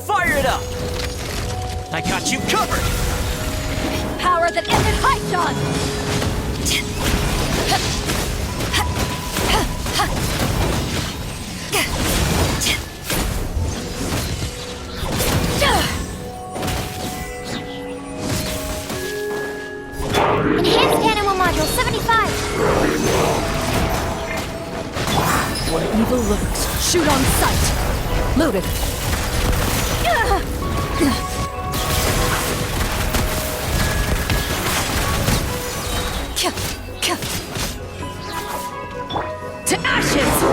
Fire it up! I got you covered! Power that isn't hyped on! Enhanced Animal Module 75! Where evil lurks, shoot on sight! Loaded! To ashes!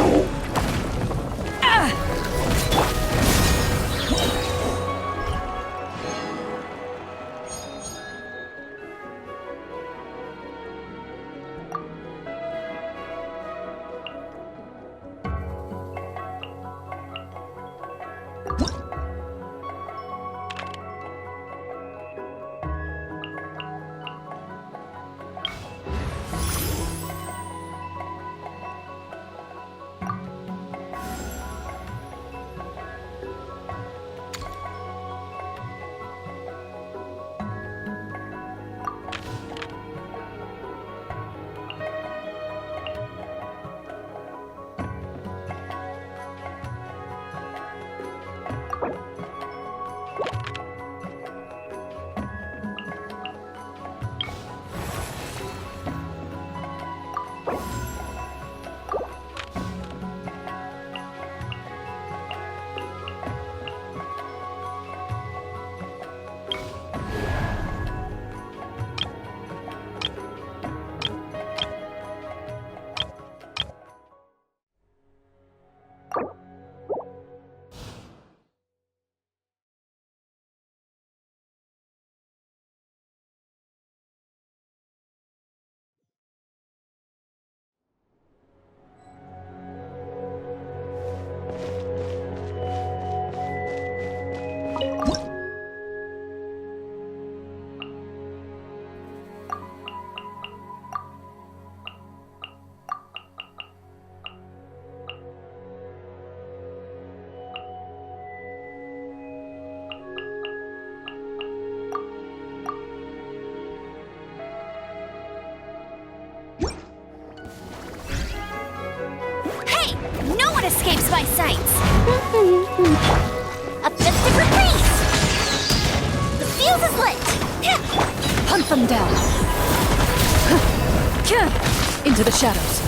Escapes my sights. A festive retreat! The fuse is lit! Hunt them down! Into the shadows!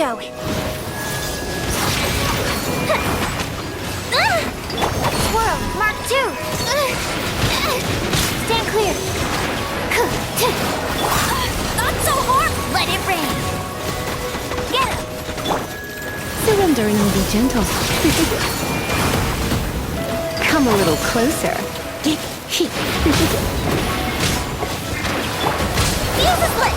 show. Swirl, Mark 2. Stand clear. Not so hard. Let it rain. Get him. Surrendering will be gentle. Come a little closer. Fuse is lit.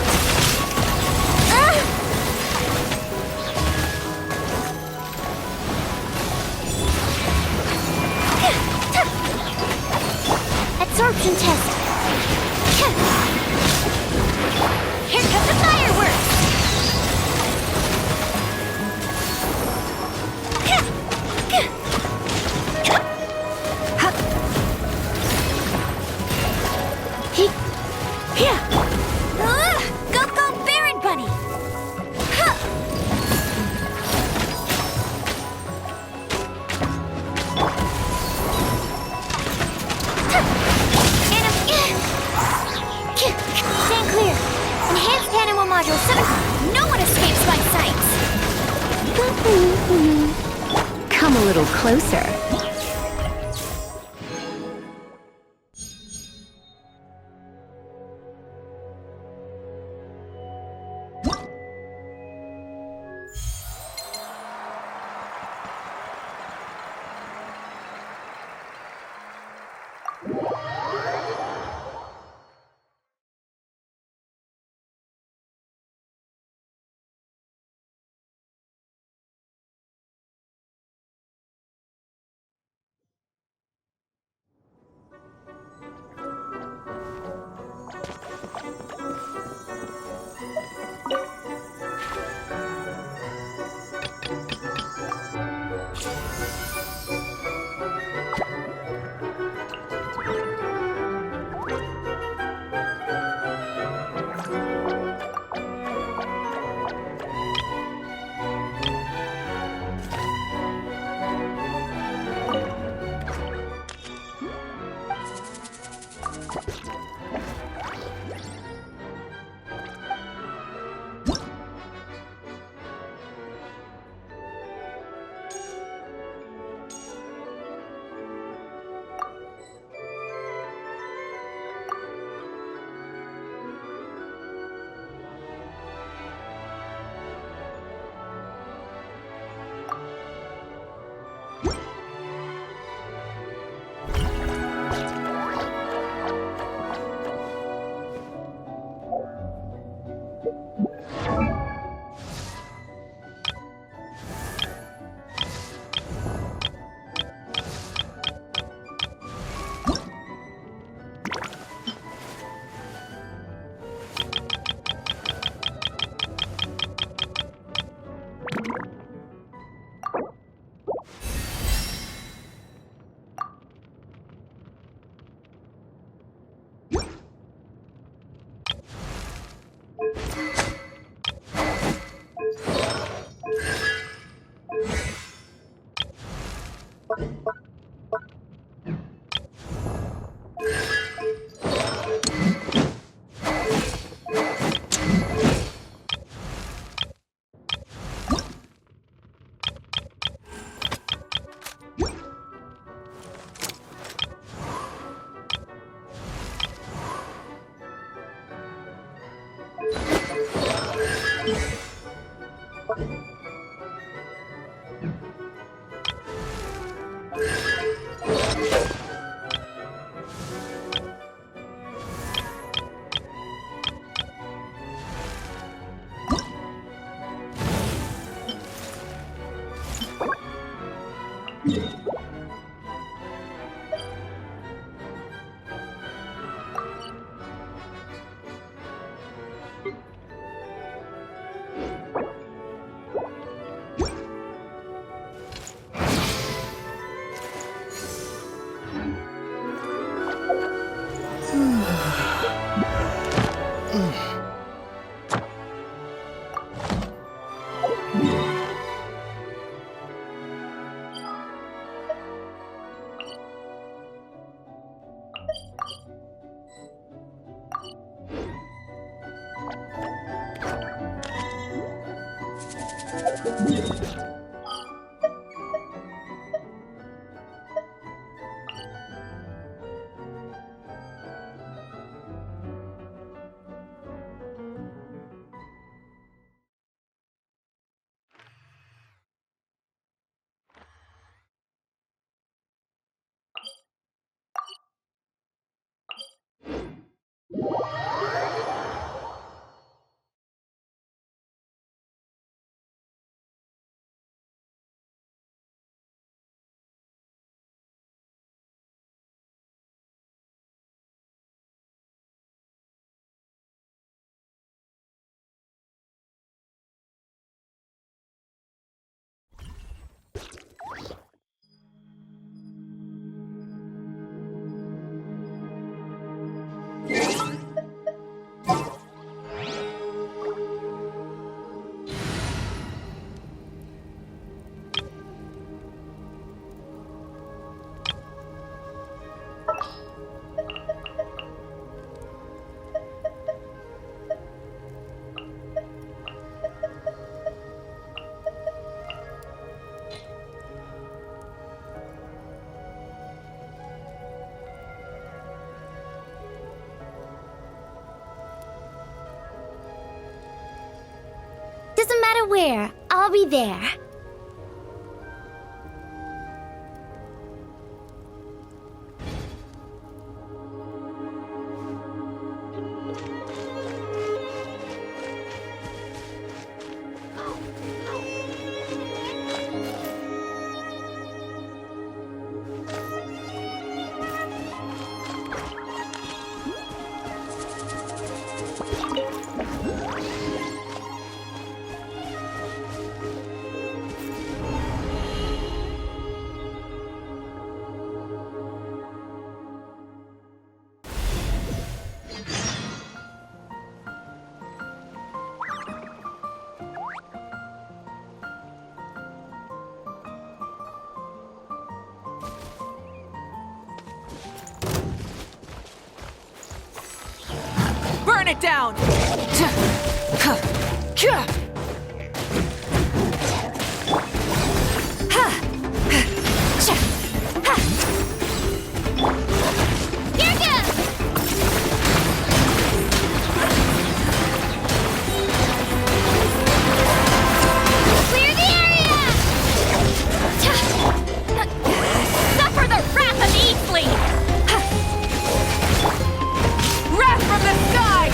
Absorption test. Here come the fireworks. Go, go, Baron Bunny. Stand clear. Enhanced animal module 7. No one escapes my sights. Come a little closer. Doesn't matter where, I'll be there. Burn it down! Clear the area! Suffer the wrath of Eastly! Wrath from the sky!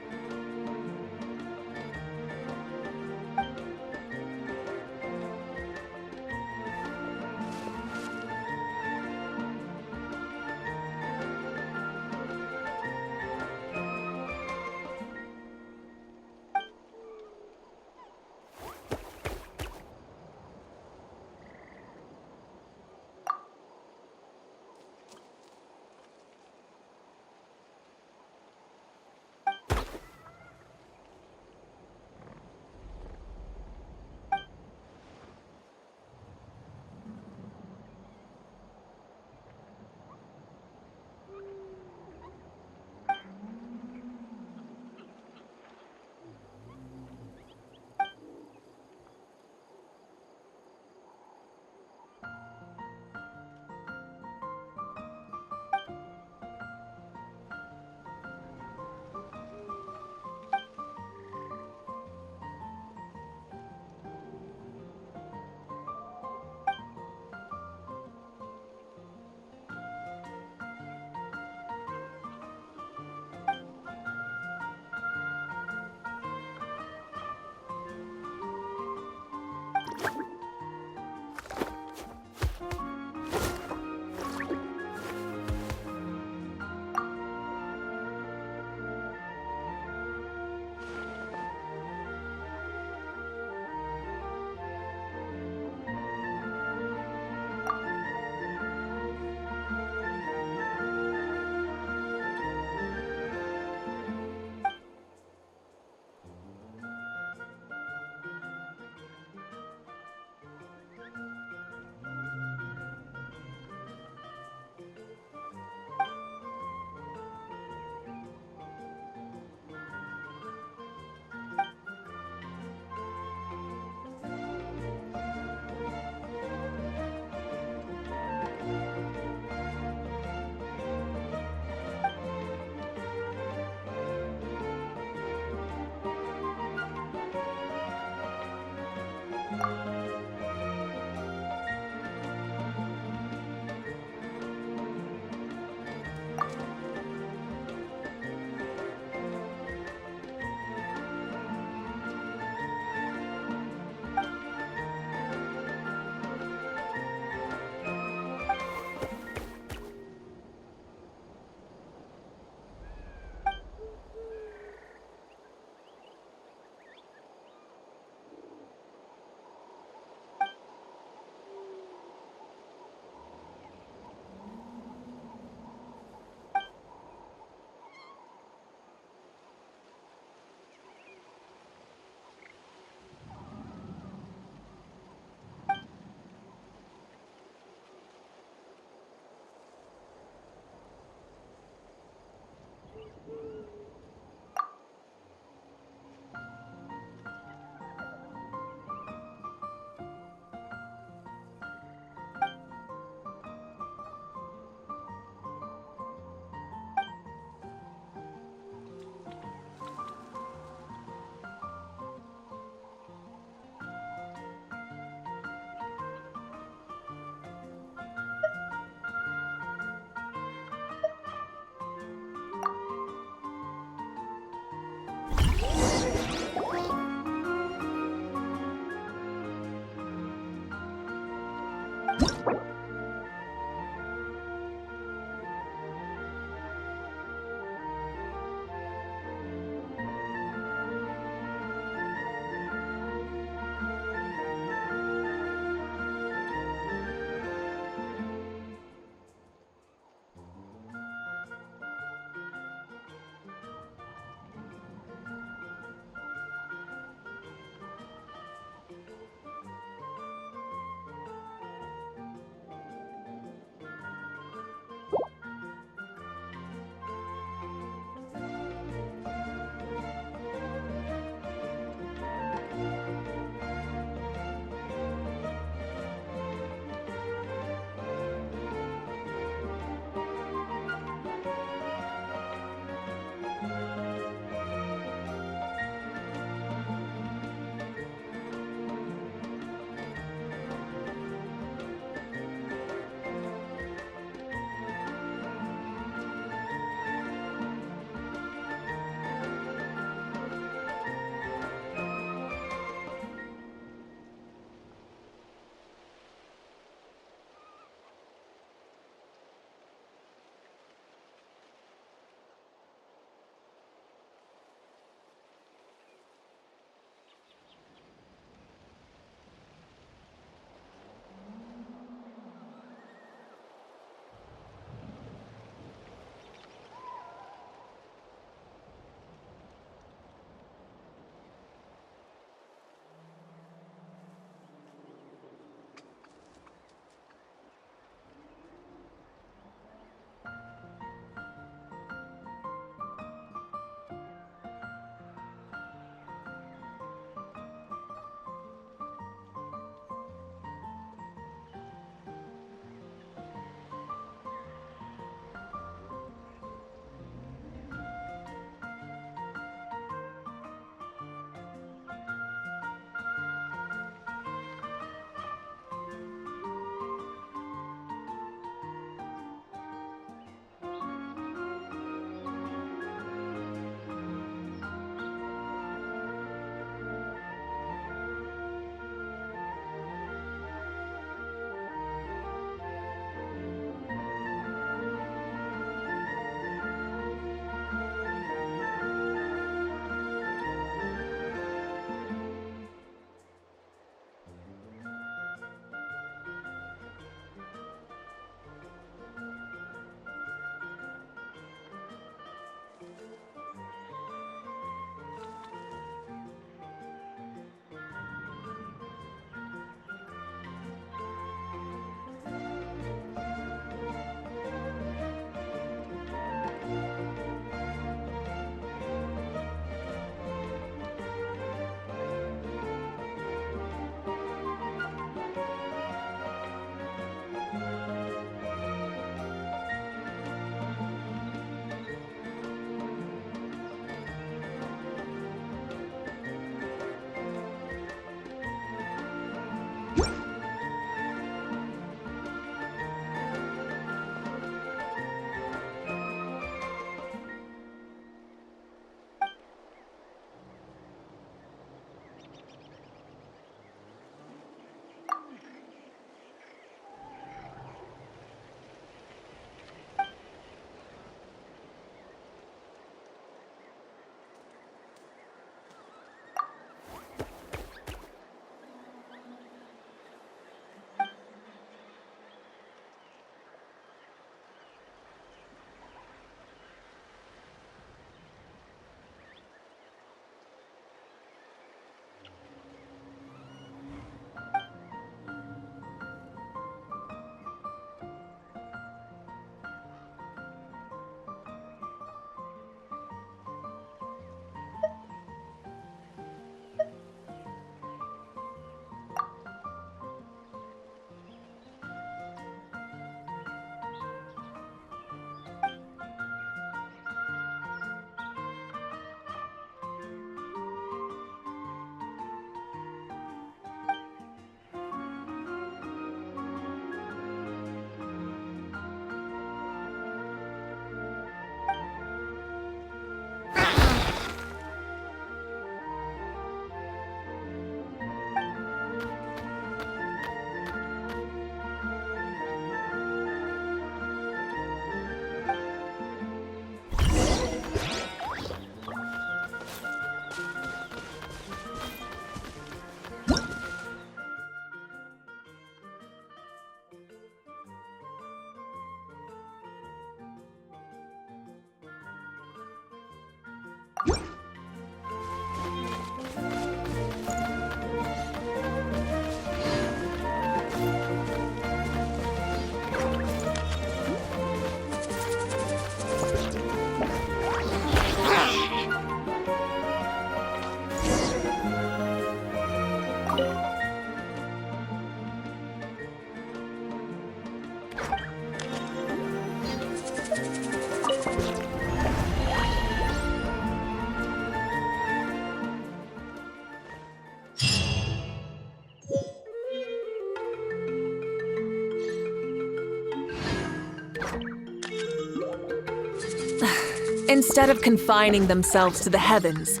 Instead of confining themselves to the heavens,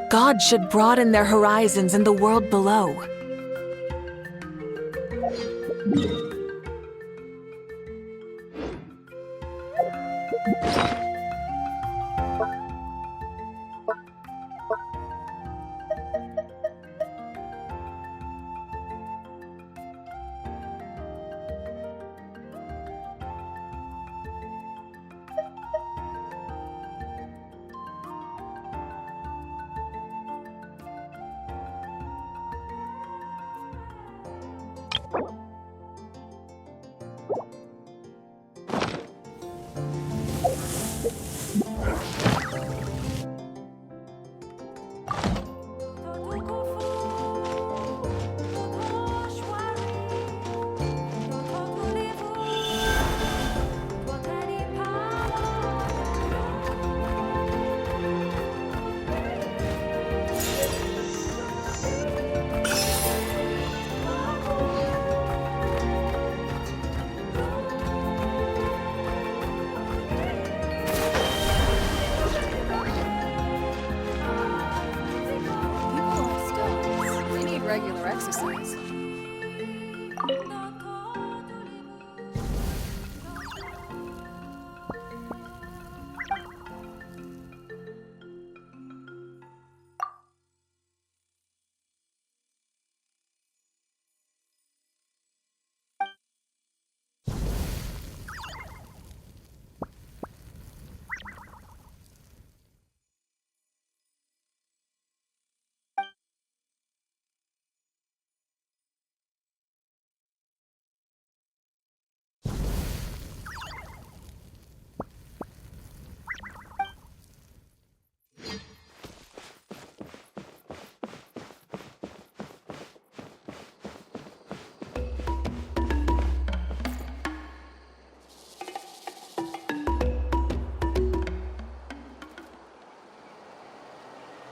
God should broaden their horizons in the world below. Regular exercise.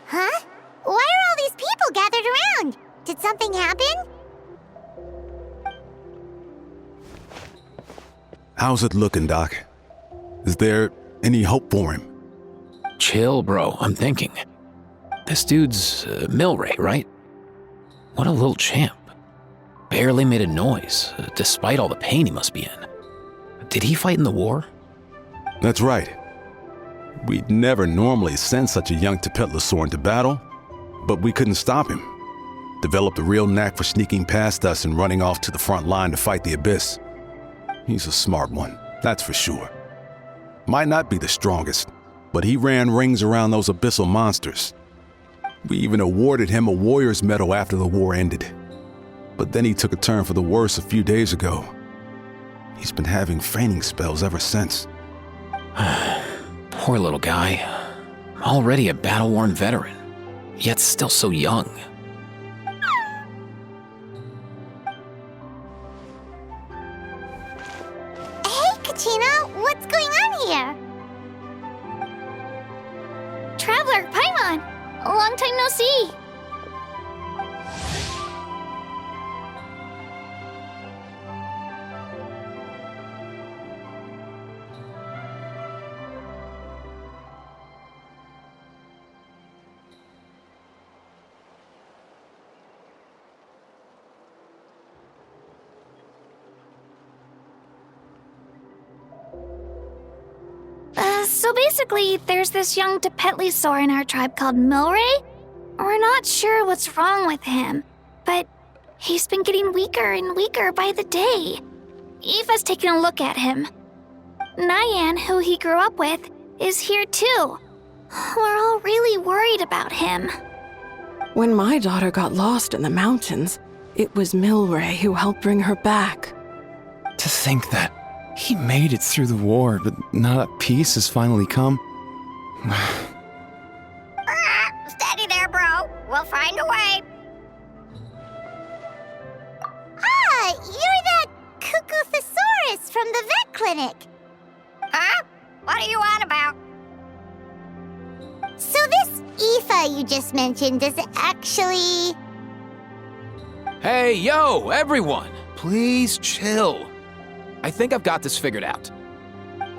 Huh? Why are all these people gathered around? Did something happen? How's it looking, Doc? Is there any hope for him? Chill, bro. I'm thinking. This dude's Milray, right? What a little champ. Barely made a noise, despite all the pain he must be in. Did he fight in the war? That's right. We'd never normally send such a young Tepetlosaur into battle, but we couldn't stop him. Developed a real knack for sneaking past us and running off to the front line to fight the Abyss. He's a smart one, that's for sure. Might not be the strongest, but he ran rings around those abyssal monsters. We even awarded him a warrior's medal after the war ended. But then he took a turn for the worse a few days ago. He's been having fainting spells ever since. Poor little guy. Already a battle-worn veteran, yet still so young. Hey, Kachina, what's going on here? Traveler, Paimon! A long time no see! So basically, there's this young Tepetlosaur in our tribe called Milray. We're not sure what's wrong with him, but he's been getting weaker and weaker by the day. Eva's taking a look at him. Nyan, who he grew up with, is here too. We're all really worried about him. When my daughter got lost in the mountains, it was Milray who helped bring her back. To think that he made it through the war, but now that peace has finally come. Steady there, bro. We'll find a way. Ah, you're that Cuckoo-thesaurus from the vet clinic. Huh? What are you on about? So this Aoife you just mentioned is actually... Hey, yo, everyone! Please chill. I think I've got this figured out.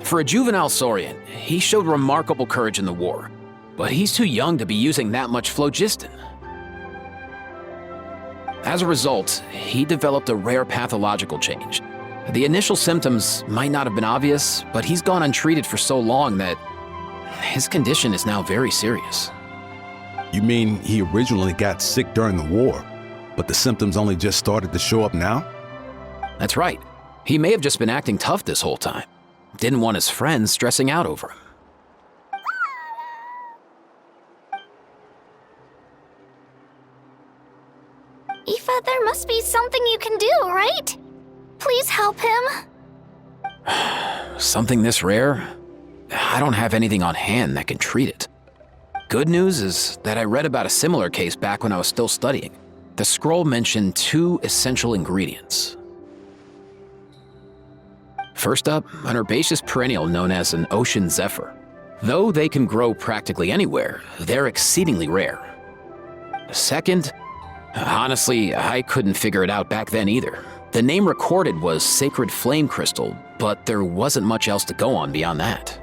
For a juvenile Saurian, he showed remarkable courage in the war, but he's too young to be using that much phlogiston. As a result, he developed a rare pathological change. The initial symptoms might not have been obvious, but he's gone untreated for so long that his condition is now very serious. You mean he originally got sick during the war, but the symptoms only just started to show up now? That's right. He may have just been acting tough this whole time. Didn't want his friends stressing out over him. Aoife, there must be something you can do, right? Please help him. Something this rare? I don't have anything on hand that can treat it. Good news is that I read about a similar case back when I was still studying. The scroll mentioned 2 essential ingredients. First up, an herbaceous perennial known as an ocean zephyr. Though they can grow practically anywhere, they're exceedingly rare. Second, honestly, I couldn't figure it out back then either. The name recorded was Sacred Flame Crystal, but there wasn't much else to go on beyond that.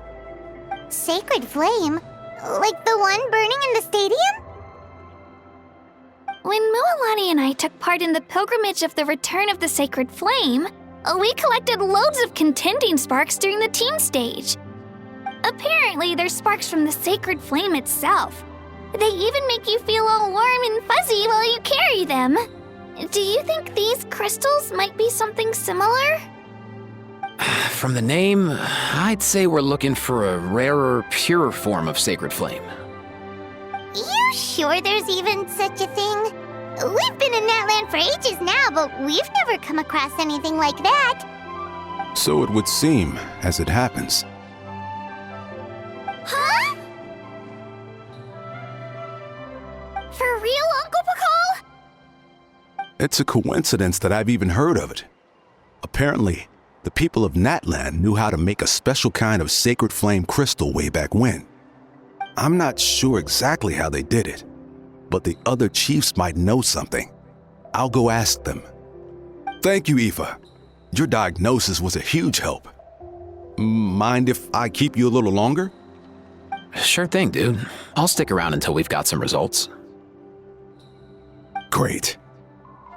Sacred Flame? Like the one burning in the stadium? When Mualani and I took part in the pilgrimage of the Return of the Sacred Flame, we collected loads of contending sparks during the team stage. Apparently, they're sparks from the Sacred Flame itself. They even make you feel all warm and fuzzy while you carry them. Do you think these crystals might be something similar? From the name, I'd say we're looking for a rarer, purer form of Sacred Flame. You sure there's even such a thing? We've been in Natlan for ages now, but we've never come across anything like that. So it would seem, as it happens. Huh? For real, Uncle Pakal? It's a coincidence that I've even heard of it. Apparently, the people of Natlan knew how to make a special kind of sacred flame crystal way back when. I'm not sure exactly how they did it, but the other chiefs might know something. I'll go ask them. Thank you, Aoife. Your diagnosis was a huge help. Mind if I keep you a little longer? Sure thing, dude. I'll stick around until we've got some results. Great.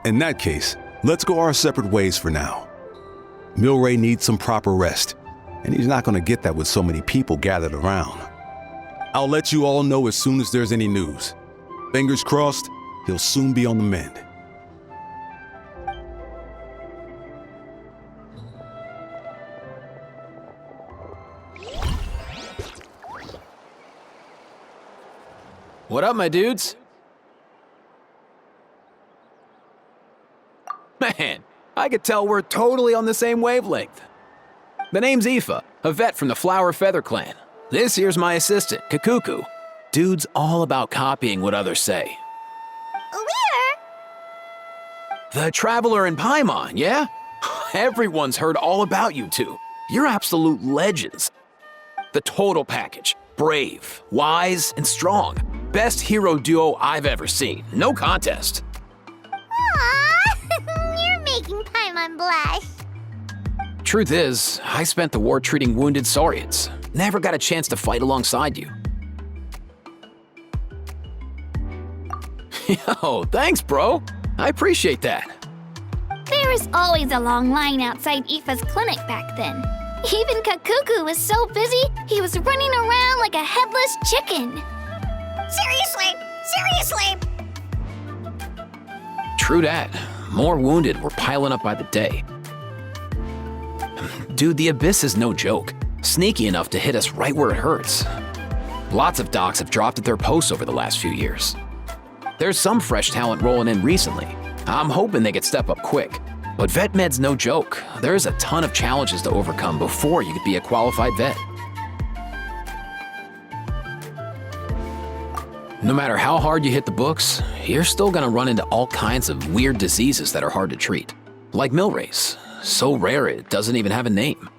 In that case, let's go our separate ways for now. Milray needs some proper rest, and he's not going to get that with so many people gathered around. I'll let you all know as soon as there's any news. Fingers crossed, he'll soon be on the mend. What up, my dudes? Man, I could tell we're totally on the same wavelength. The name's Aoife, a vet from the Flower Feather clan. This here's my assistant, Kakuku. Dude's all about copying what others say. Where? The Traveler in Paimon, yeah? Everyone's heard all about you two. You're absolute legends. The total package. Brave, wise, and strong. Best hero duo I've ever seen. No contest. Aww, you're making Paimon blush. Truth is, I spent the war treating wounded Saurians. Never got a chance to fight alongside you. Yo, thanks, bro. I appreciate that. There was always a long line outside Aoife's clinic back then. Even Kakuku was so busy, he was running around like a headless chicken. Seriously! True dat. More wounded were piling up by the day. Dude, the Abyss is no joke. Sneaky enough to hit us right where it hurts. Lots of docs have dropped at their posts over the last few years. There's some fresh talent rolling in recently. I'm hoping they could step up quick. But vet med's no joke. There's a ton of challenges to overcome before you could be a qualified vet. No matter how hard you hit the books, you're still gonna run into all kinds of weird diseases that are hard to treat. Like Milray's, so rare it doesn't even have a name.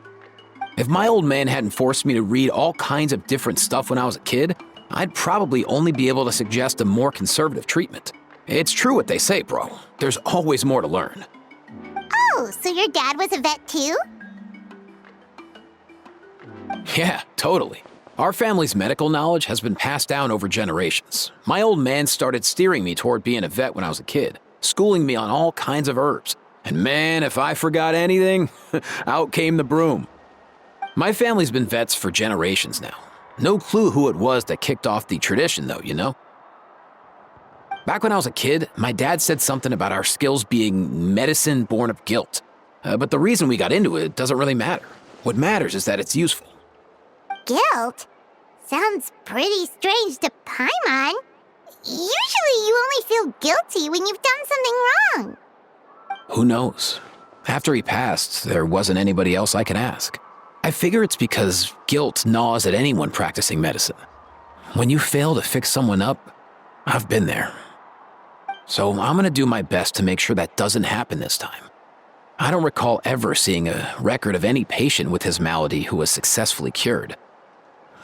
If my old man hadn't forced me to read all kinds of different stuff when I was a kid, I'd probably only be able to suggest a more conservative treatment. It's true what they say, bro. There's always more to learn. Oh, so your dad was a vet too? Yeah, totally. Our family's medical knowledge has been passed down over generations. My old man started steering me toward being a vet when I was a kid, schooling me on all kinds of herbs. And man, if I forgot anything, out came the broom. My family's been vets for generations now. No clue who it was that kicked off the tradition, though, you know? Back when I was a kid, my dad said something about our skills being medicine born of guilt. But the reason we got into it doesn't really matter. What matters is that it's useful. Guilt? Sounds pretty strange to Paimon. Usually you only feel guilty when you've done something wrong. Who knows? After he passed, there wasn't anybody else I could ask. I figure it's because guilt gnaws at anyone practicing medicine. When you fail to fix someone up, I've been there. So I'm gonna do my best to make sure that doesn't happen this time. I don't recall ever seeing a record of any patient with his malady who was successfully cured.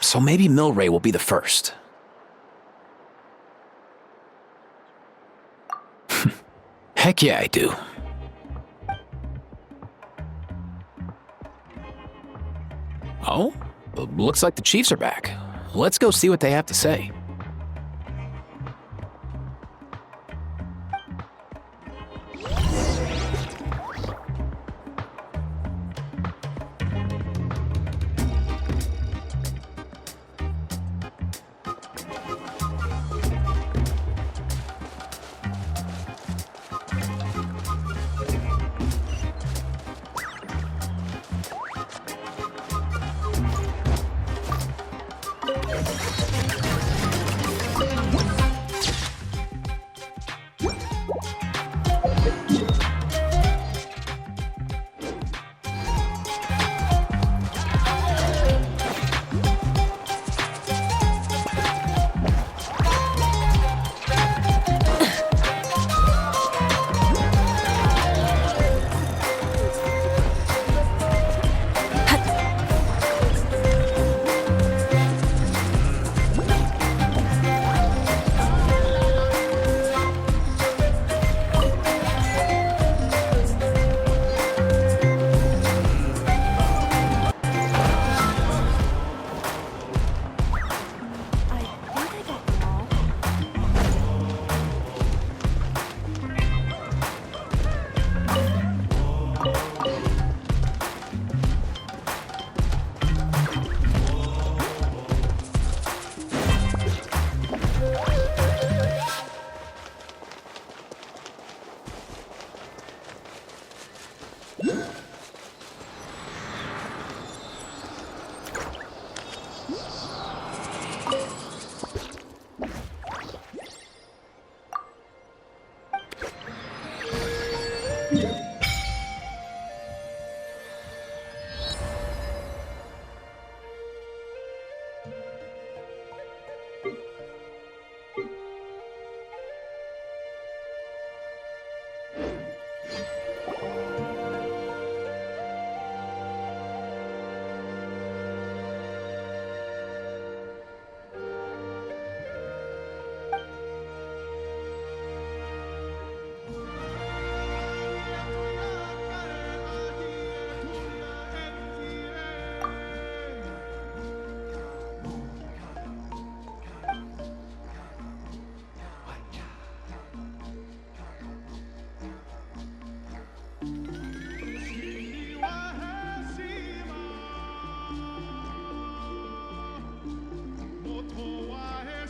So maybe Milray will be the first. Heck yeah, I do. Oh, looks like the Chiefs are back. Let's go see what they have to say.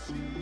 See